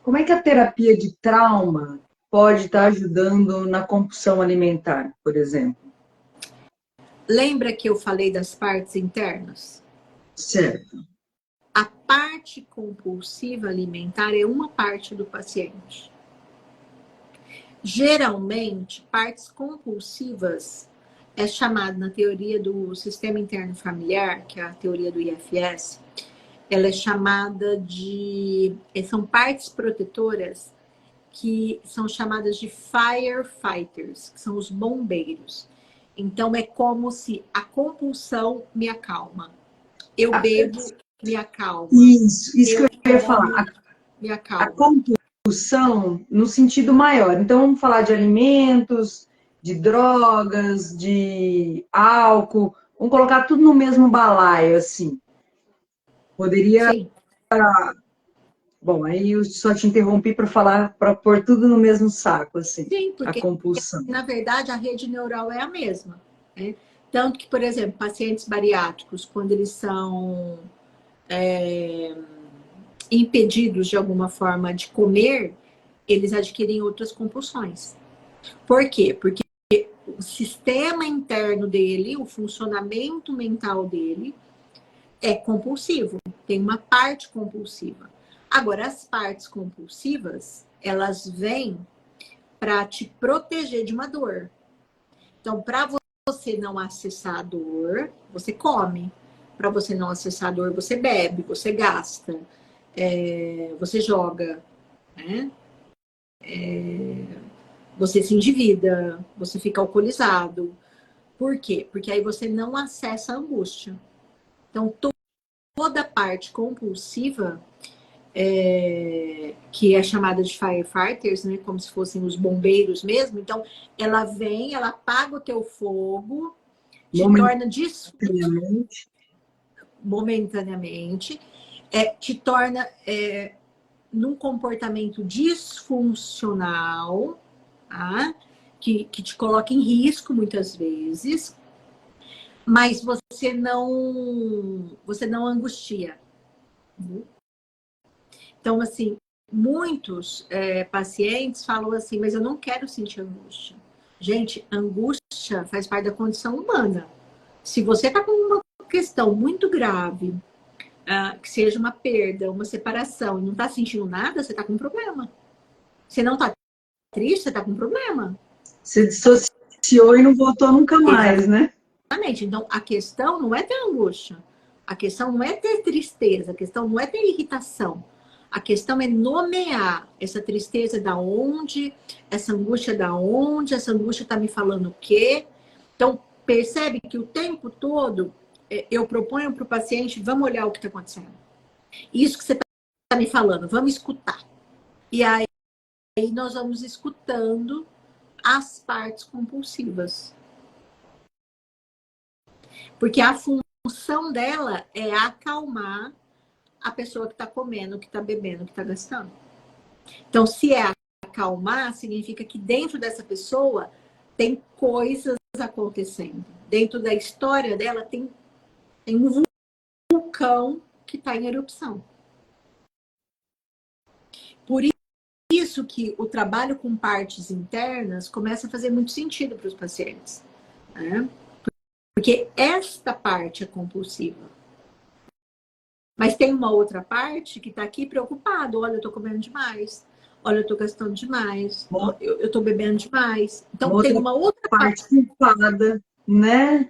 Como é que a terapia de trauma pode estar ajudando na compulsão alimentar, por exemplo? Lembra que eu falei das partes internas? Certo. A parte compulsiva alimentar é uma parte do paciente. Geralmente, partes compulsivas é chamada na teoria do sistema interno familiar, que é a teoria do IFS, ela é chamada de... São partes protetoras que são chamadas de firefighters, que são os bombeiros. Então, é como se a compulsão me acalma. Eu bebo, me acalma. Isso que Eu eu ia falar. como, me A acalma. compulsão no sentido maior. Então, vamos falar de alimentos, de drogas, de álcool. Vamos colocar tudo no mesmo balaio, assim. Poderia. Sim. Bom, aí eu só te interrompi para falar, para pôr tudo no mesmo saco, assim, Sim, a porque, compulsão. na verdade, a rede neural é a mesma. Né? Tanto que, por exemplo, pacientes bariátricos, quando eles são impedidos de alguma forma de comer, eles adquirem outras compulsões. Por quê? Porque o sistema interno dele, o funcionamento mental dele é compulsivo, tem uma parte compulsiva. Agora, as partes compulsivas, elas vêm para te proteger de uma dor. Então, para você não acessar a dor, você come. Para você não acessar a dor, você bebe, você gasta, você joga, né? Você se endivida, você fica alcoolizado. Por quê? Porque aí você não acessa a angústia. Então, toda parte compulsiva, que é chamada de firefighters, né, como se fossem os bombeiros mesmo, então ela vem, ela apaga o teu fogo, te torna Momentaneamente. momentaneamente, te torna num comportamento disfuncional, tá? Que te coloca em risco muitas vezes, mas você não angustia. Então, assim, muitos pacientes falam assim, mas eu não quero sentir angústia. Gente, angústia faz parte da condição humana. Se você está com uma questão muito grave, que seja uma perda, uma separação, e não está sentindo nada, você está com um problema. Você não está triste, você está com um problema. Você dissociou e não voltou nunca mais, né? Exatamente. Então, a questão não é ter angústia. A questão não é ter tristeza. A questão não é ter irritação. A questão é nomear essa tristeza da onde, essa angústia da onde, essa angústia está me falando o quê. Então, percebe que o tempo todo eu proponho para o paciente, vamos olhar o que está acontecendo. Isso que você está me falando, vamos escutar. E aí nós vamos escutando as partes compulsivas. Porque a função dela é acalmar a pessoa que está comendo, que está bebendo, que está gastando. Então, se é acalmar, significa que dentro dessa pessoa tem coisas acontecendo. Dentro da história dela tem um vulcão que está em erupção. Por isso que o trabalho com partes internas começa a fazer muito sentido para os pacientes. Né? Porque esta parte é compulsiva. Mas tem uma outra parte que está aqui preocupado. Olha, eu estou comendo demais. Olha, eu estou gastando demais. Eu estou bebendo demais. Então, tem uma outra parte culpada, né?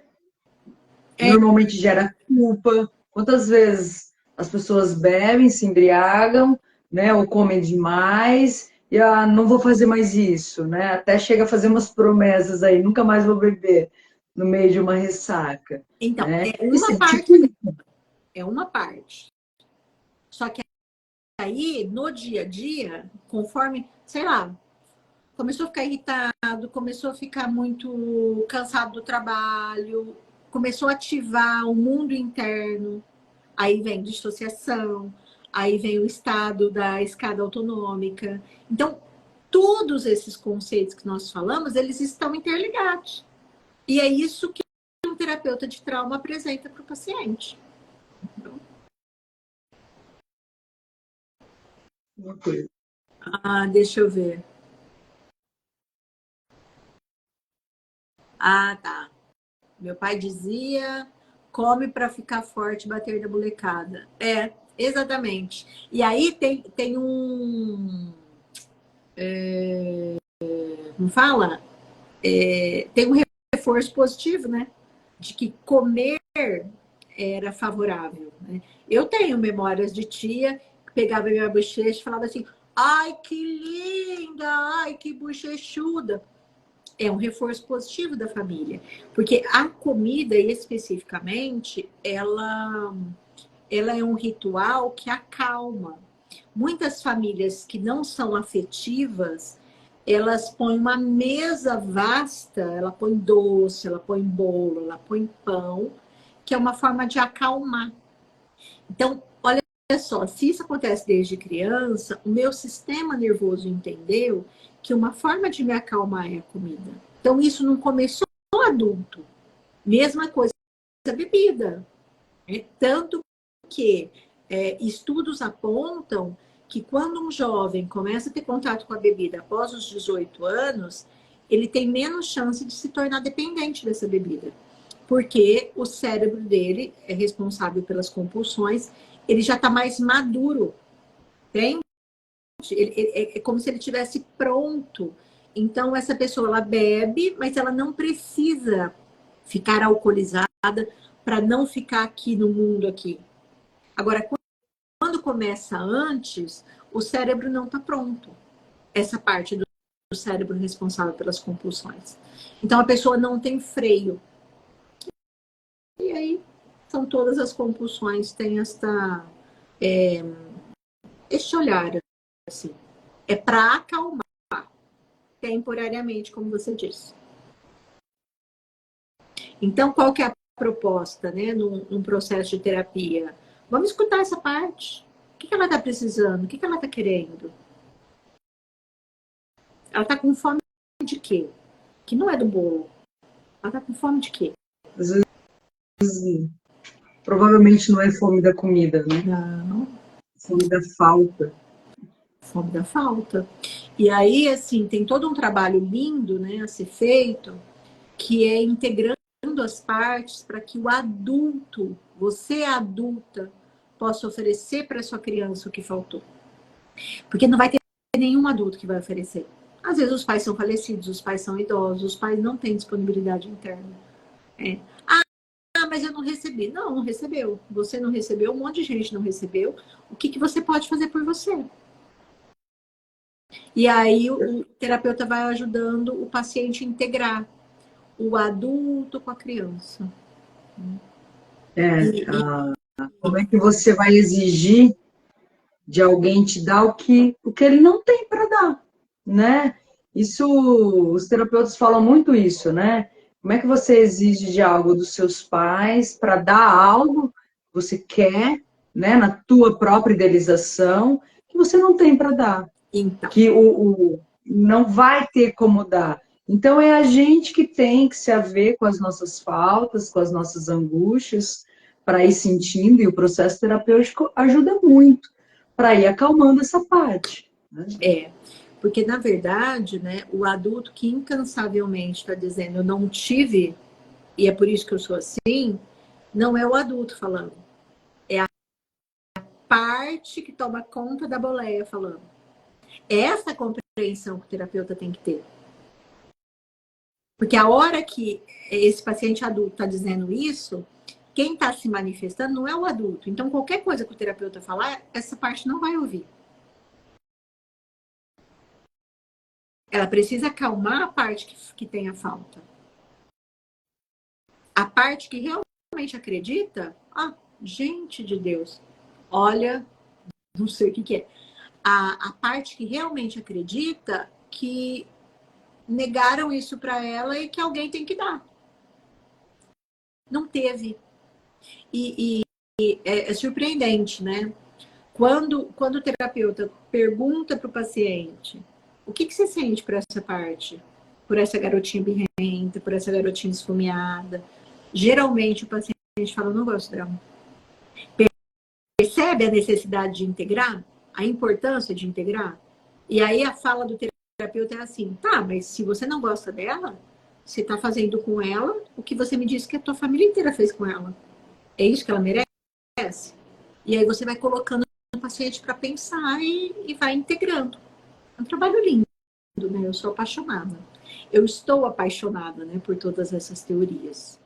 Normalmente gera culpa. Quantas vezes as pessoas bebem, se embriagam, né? Ou comem demais e não vou fazer mais isso, né? Até chega a fazer umas promessas aí, nunca mais vou beber no meio de uma ressaca. Então, Né? é uma parte. É uma parte. Só que aí, no dia a dia, conforme, sei lá, começou a ficar irritado, começou a ficar muito cansado do trabalho, começou a ativar o mundo interno, aí vem dissociação, aí vem o estado da escada autonômica. Então, todos esses conceitos que nós falamos, eles estão interligados. E é isso que um terapeuta de trauma apresenta para o paciente. Uma coisa. Ah, deixa eu ver. Ah, tá. Meu pai dizia, come para ficar forte, bater da molecada. É, exatamente. E aí tem um, como fala? Tem um reforço positivo, né? De que comer era favorável. Né? Eu tenho memórias de tia que pegava minha bochecha e falava assim: ai, que linda, ai, que bochechuda. É um reforço positivo da família. Porque a comida, especificamente, ela é um ritual que acalma. Muitas famílias que não são afetivas, elas põem uma mesa vasta, ela põe doce, ela põe bolo, ela põe pão, que é uma forma de acalmar. Então, olha só, se isso acontece desde criança, o meu sistema nervoso entendeu que uma forma de me acalmar é a comida. Então, isso não começou adulto. Mesma coisa a bebida. Tanto que estudos apontam que quando um jovem começa a ter contato com a bebida após os 18 anos, ele tem menos chance de se tornar dependente dessa bebida. Porque o cérebro dele é responsável pelas compulsões, ele já está mais maduro, entende? É como se ele tivesse pronto. Então, essa pessoa, ela bebe, mas ela não precisa ficar alcoolizada para não ficar aqui no mundo aqui. Agora, quando começa antes, o cérebro não está pronto. Essa parte do cérebro responsável pelas compulsões. Então, a pessoa não tem freio. E aí, são todas as compulsões, tem este olhar, assim. É para acalmar, temporariamente, como você disse. Então, qual que é a proposta, né, num processo de terapia? Vamos escutar essa parte. O que ela está precisando? O que ela está querendo? Ela está com fome de quê? Que não é do bolo. Ela está com fome de quê? Às vezes, provavelmente não é fome da comida, né? Não, Fome da falta. fome da falta. E aí, assim, tem todo um trabalho lindo, né, a ser feito, que é integrando as partes para que o adulto, você adulta, possa oferecer para sua criança o que faltou. Porque não vai ter nenhum adulto que vai oferecer. Às vezes os pais são falecidos, os pais são idosos, os pais não têm disponibilidade interna. É. Ah, mas eu não recebi. Não, não recebeu. Você não recebeu, um monte de gente não recebeu. O que você pode fazer por você? E aí o terapeuta vai ajudando o paciente a integrar o adulto com a criança. É, E como é que você vai exigir de alguém te dar o que ele não tem para dar, né? Isso, os terapeutas falam muito isso, né? Como é que você exige de algo dos seus pais para dar algo que você quer, né, na tua própria idealização, que você não tem para dar, então, que não vai ter como dar. Então é a gente que tem que se haver com as nossas faltas, com as nossas angústias, para ir sentindo, e o processo terapêutico ajuda muito para ir acalmando essa parte. Né? porque na verdade, né, o adulto que incansavelmente está dizendo eu não tive, e é por isso que eu sou assim, não é o adulto falando. É a parte que toma conta da boleia falando. Essa compreensão que o terapeuta tem que ter. Porque a hora que esse paciente adulto está dizendo isso, quem está se manifestando não é o adulto. Então, qualquer coisa que o terapeuta falar, essa parte não vai ouvir. Ela precisa acalmar a parte que tem a falta. A parte que realmente acredita, gente de Deus, olha, não sei o que é. A parte que realmente acredita que negaram isso para ela e que alguém tem que dar. Não teve. E é surpreendente, né? Quando o terapeuta pergunta para o paciente o que você sente por essa parte? Por essa garotinha birrenta, por essa garotinha esfomeada. Geralmente o paciente fala, não gosto dela. Percebe a necessidade de integrar? A importância de integrar? E aí a fala do terapeuta é assim, tá, mas se você não gosta dela, você está fazendo com ela o que você me disse que a tua família inteira fez com ela. É isso que ela merece? E aí você vai colocando o paciente para pensar e vai integrando. É um trabalho lindo, né? Eu sou apaixonada. Eu estou apaixonada, né, por todas essas teorias.